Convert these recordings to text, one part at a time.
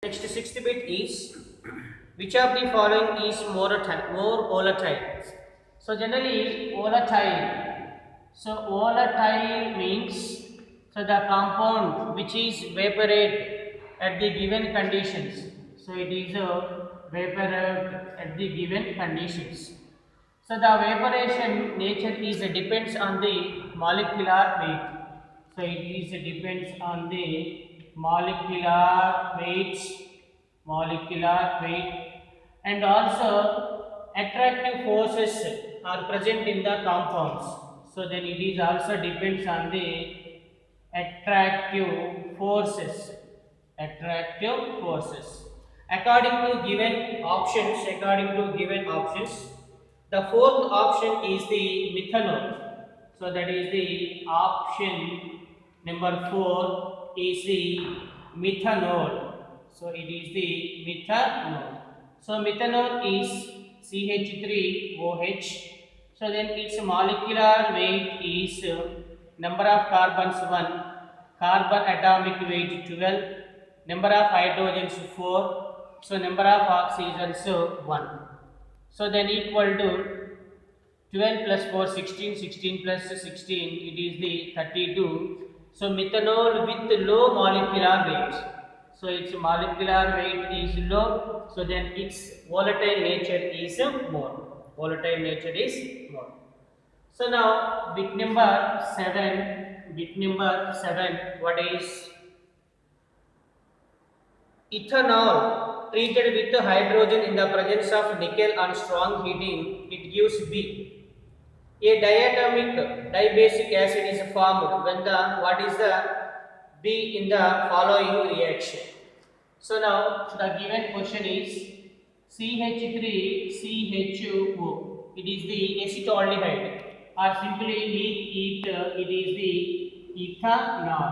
Next sixth bit is which of the following is more volatile? So generally volatile. So volatile means the compound which is evaporate at the given conditions. So it is a evaporate at the given conditions. So the evaporation nature is depends on the molecular weight. So it is depends on the molecular weight, and also attractive forces are present in the compounds. So then it is also depends on the attractive forces. According to given options, the fourth option is the methanol. So that is the option number 4 is the methanol. So it is the methanol. So methanol is CH3OH. So then its molecular weight is number of carbons 1, carbon atomic weight 12, number of hydrogens 4, so number of oxygens 1. So then equal to 12 plus 4 16, 16 plus 16 it is the 32. So methanol with low molecular weight. So its molecular weight is low, so then its volatile nature is more. So now bit number 7, what is ethanol treated with hydrogen in the presence of nickel on strong heating, it gives B. A diatomic dibasic acid is formed when what is the B in the following reaction. So now the given question is CH3CHO. It is the acetaldehyde, or simply it is the ethanol,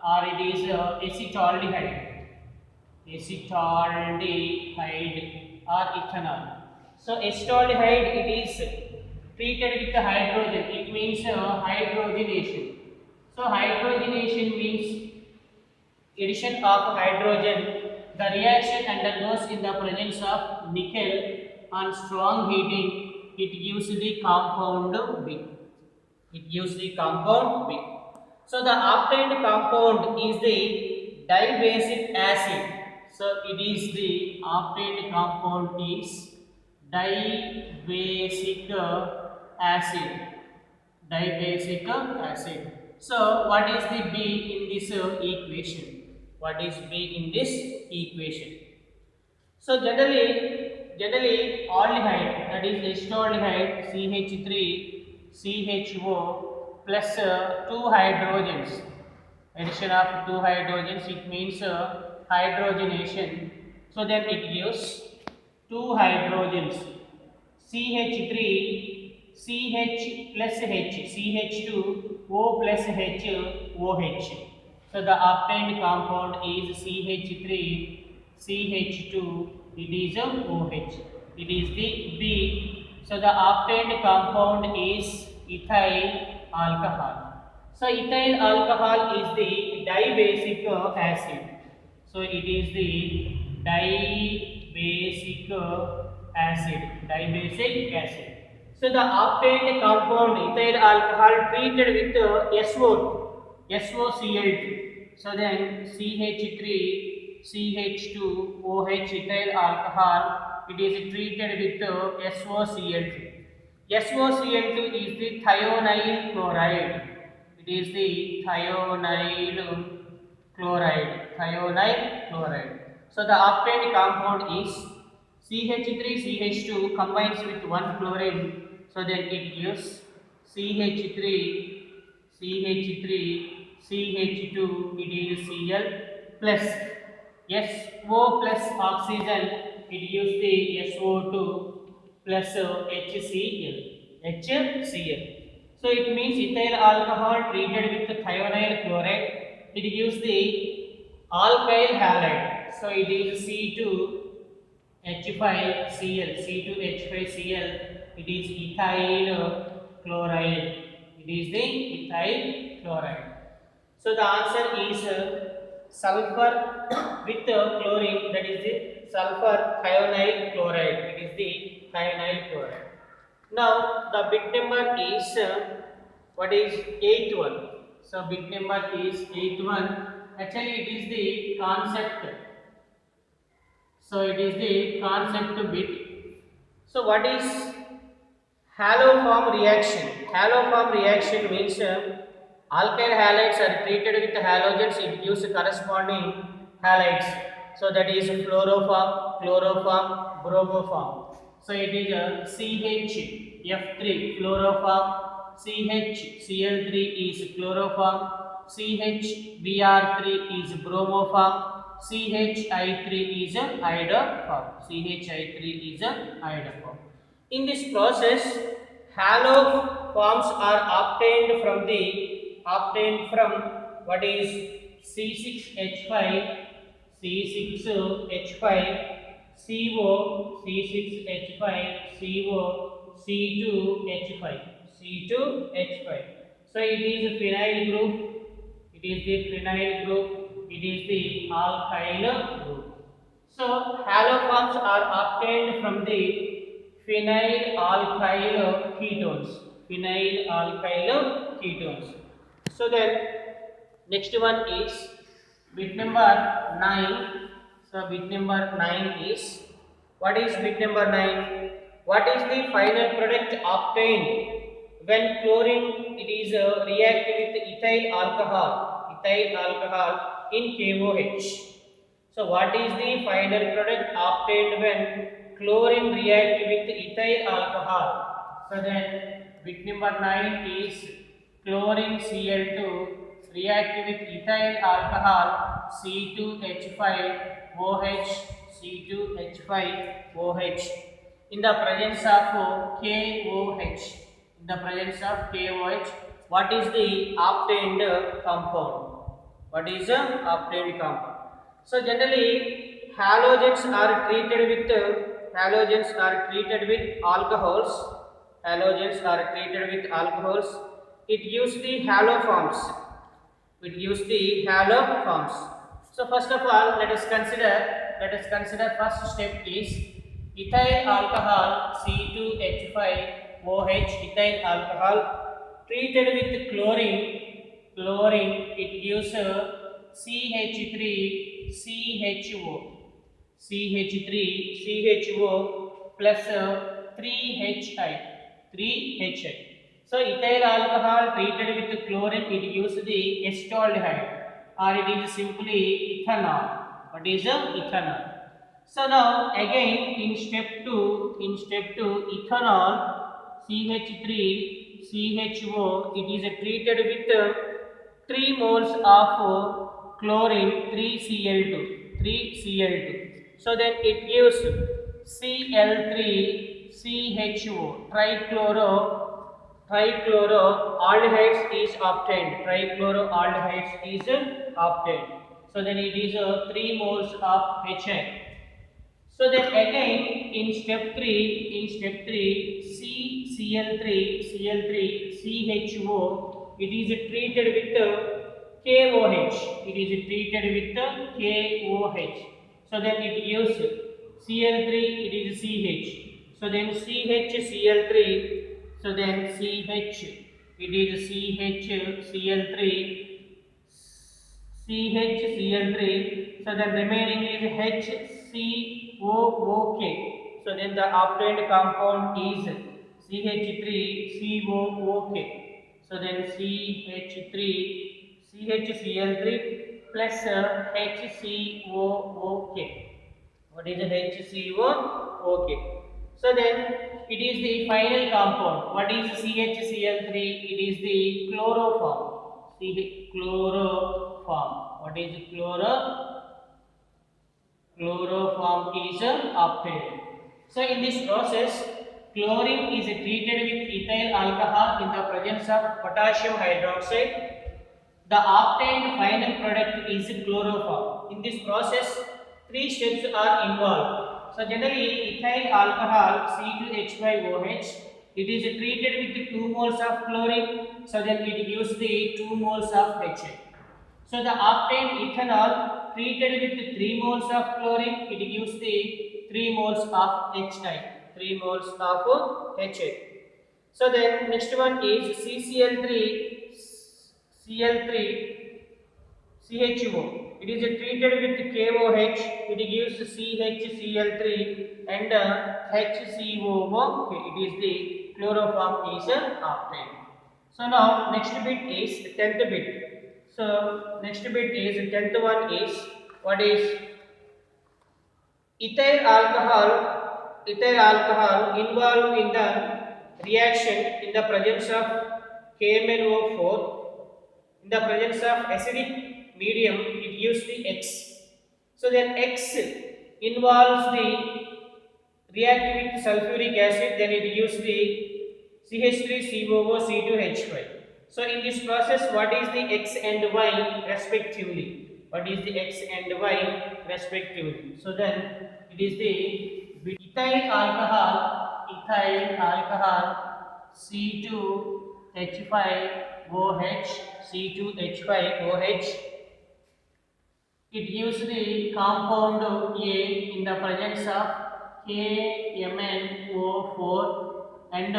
or it is acetaldehyde or ethanol. So acetaldehyde, it is treated with the hydrogen. It means hydrogenation. So hydrogenation means addition of hydrogen. The reaction undergoes in the presence of nickel on strong heating. It gives the compound B. So the obtained compound is the dibasic acid. So it is the obtained compound is dibasic acid. So what is the B in this equation? So generally aldehyde, that is acetaldehyde CH3CHO plus 2 hydrogens. Addition of 2 hydrogens, it means hydrogenation. So then it gives 2 hydrogens CH3 CH plus H, CH2 O plus H OH. So the obtained compound is CH3 CH2, it is OH. It is the B. So the obtained compound is ethyl alcohol. So ethyl alcohol is the dibasic acid. So it is the dibasic acid. So the obtained compound ethyl alcohol treated with SOCl2. So then CH3CH2OH ethyl alcohol, it is treated with SOCl2. SOCl2 is the thionyl chloride. It is the thionyl chloride. So the obtained compound is CH3CH2 combines with 1 chlorine. So then it gives CH3CH2, it is Cl plus SO plus oxygen, it gives the SO2 plus HCl. So it means ethyl alcohol treated with thionyl chloride, it gives the alkyl halide. So it is C2H5Cl. It is ethyl chloride. So the answer is sulfur with chlorine, that is the sulfur thionyl chloride. It is the thionyl chloride. Now the bit number is what is eighth one. So bit number is eighth one. Actually it is the concept. So it is the concept bit. So what is haloform reaction? Haloform reaction means alkyl halides are treated with halogens, it gives corresponding halides. So that is fluoroform, chloroform, bromoform. So it is CHF3 fluoroform, CHCl3 is chloroform, CHBr3 is bromoform, CHI3 is iodoform. CHI3 is iodoform. In this process, haloforms are obtained from what is C6H5, C6H5, CO, C6H5, CO, C2H5, C2H5. So it is a phenyl group. It is the phenyl group. It is the alkyl group. So haloforms are obtained from the phenyl alkyl ketones. Phenyl alkyl ketones. So then next one is bit number 9. So bit number 9 is, what is bit number 9? What is the final product obtained when chlorine it is react with ethyl alcohol in KOH? So what is the final product obtained when chlorine react with ethyl alcohol? So then bit number 9 is chlorine Cl2 react with ethyl alcohol C2H5OH, C2H5OH in the presence of KOH. In the presence of KOH, what is the obtained compound? What is the obtained compound? So generally halogens are treated with alcohols. Halogens are treated with alcohols. It gives the haloforms. So first of all, let us consider first step is ethyl alcohol C2H5OH ethyl alcohol treated with chlorine. It gives CH3CHO plus 3HI. So ethyl alcohol treated with chlorine, it gives the acetaldehyde, or it is simply ethanol. What is ethanol? So now again in step 2, ethanol CH3CHO, it is treated with 3 moles of chlorine 3Cl2. So then it gives Cl3CHO, trichloroaldehydes is obtained. So then it is 3 moles of HI. So then again in step 3, CCl3CHO, it is treated with KOH. So then it gives Cl3, it is CH. So then CHCl3. So then CH, it is CHCl3. So then remaining is HCOOK. So then the obtained compound is CH3COOK. So then CHCl3 plus HCOOK. What is HCOOK? So then it is the final compound. What is CHCl3? It is the chloroform. Chloroform. What is chloroform is obtained. So in this process, chlorine is treated with ethyl alcohol in the presence of potassium hydroxide. The obtained final product is chloroform. In this process, 3 steps are involved. So generally ethyl alcohol C2H5OH, it is treated with 2 moles of chlorine. So then it gives the 2 moles of HI. So the obtained ethanol treated with 3 moles of chlorine, it gives the 3 moles of HI. 3 moles of HI. So then next one is CCl3 Cl3 CHO. It is treated with KOH. It gives CHCl3 and HCOO. Okay, it is the chloroform is obtained. So now next bit is 10th bit. So next bit is 10th one is what is ethyl alcohol involved in the reaction in the presence of KMnO4. In the presence of acidic medium, it gives the X. So then X involves the react with sulfuric acid, then it gives the CH3COO C2H5. So in this process, what is the X and Y respectively? What is the X and Y respectively? So then it is the ethyl alcohol C2H5OH C2H5OH. It gives the compound A in the presence of KMnO4 and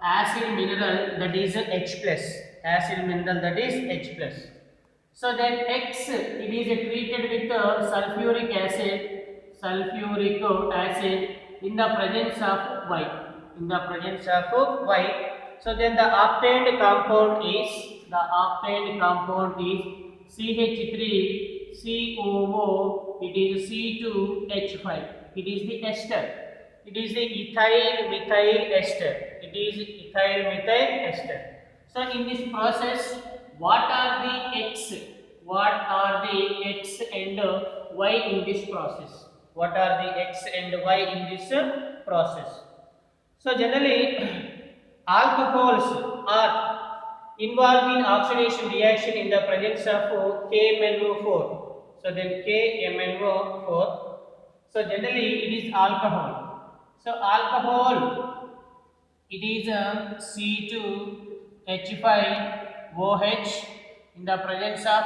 acid mineral that is H plus. Acid mineral that is H plus. So then X it is treated with sulfuric acid in the presence of Y. In the presence of Y. So then the obtained compound is CH3COO. It is C2H5. It is the ester. It is the ethyl methyl ester. It is ethyl methyl ester. So in this process, what are the X? What are the X and Y in this process? What are the X and Y in this process? So generally, alcohols are involved in oxidation reaction in the presence of KMnO4. So then KMnO4. So generally, it is alcohol. So alcohol, it is C2H5OH in the presence of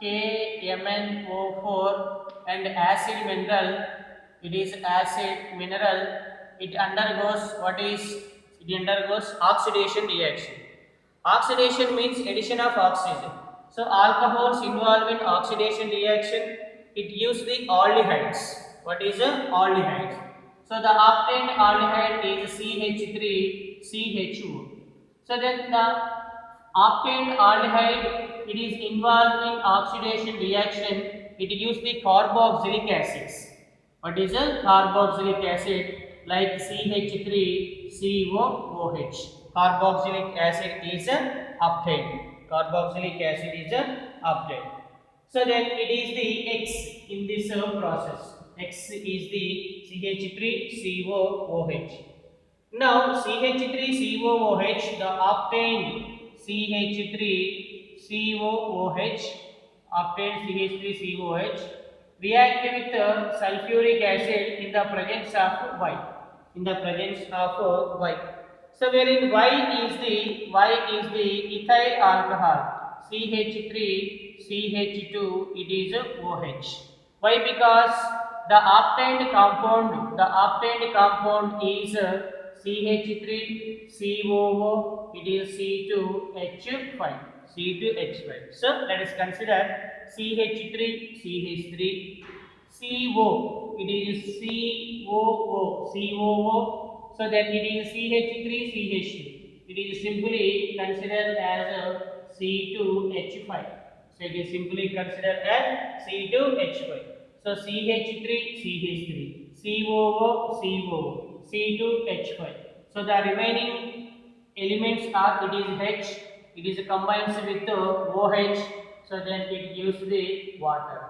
KMnO4 and acid mineral. It is acid mineral. It undergoes oxidation reaction. Oxidation means addition of oxygen. So alcohols involved in oxidation reaction. It gives the aldehydes. What is a aldehydes? So the obtained aldehyde is CH3CHO. So then the obtained aldehyde, it is involved in oxidation reaction. It gives the carboxylic acids. What is a carboxylic acid? Like CH3COOH. Carboxylic acid is obtained. Carboxylic acid is obtained. So then it is the X in this process. X is the CH3COOH. Now CH3COOH, the obtained CH3COOH, react with sulfuric acid in the presence of Y. In the presence of Y. So wherein Y is the ethyl alcohol CH3CH2, it is OH. Why? Because the obtained compound is CH3COO, it is C2H5. So let us consider CH3, CO, it is COO. So then it is CH3CH2. It is simply considered as C2H5. So it is simply considered as C2H5. So CH3CH3, COO, C2H5. So the remaining elements are, it is H. It is combines with OH. So then it gives the water.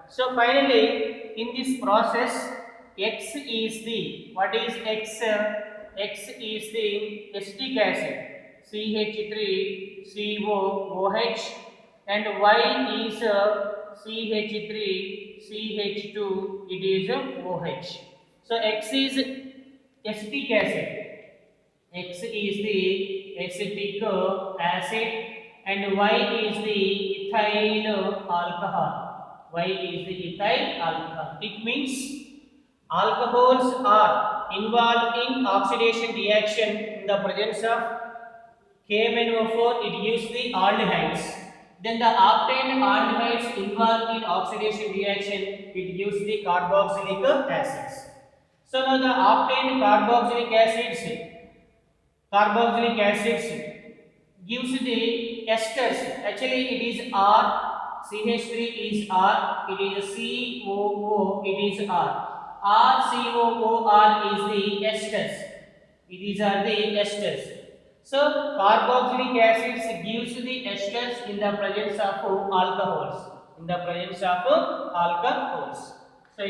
So finally, in this process, X is the, what is X? X is the acetic acid CH3COOH and Y is CH3CH2, it is OH. So X is acetic acid. X is the acetic acid and Y is the ethyl alcohol. Y is the ethyl alcohol. It means alcohols are involved in oxidation reaction in the presence of KMnO4. It gives the aldehydes. Then the obtained aldehydes involved in oxidation reaction, it gives the carboxylic acids. So now the obtained carboxylic acids gives the esters. Actually it is R, CH3 is R, it is COO, it is R. RCOOR is the esters. These are the esters. So carboxylic acids gives the esters in the presence of alcohols.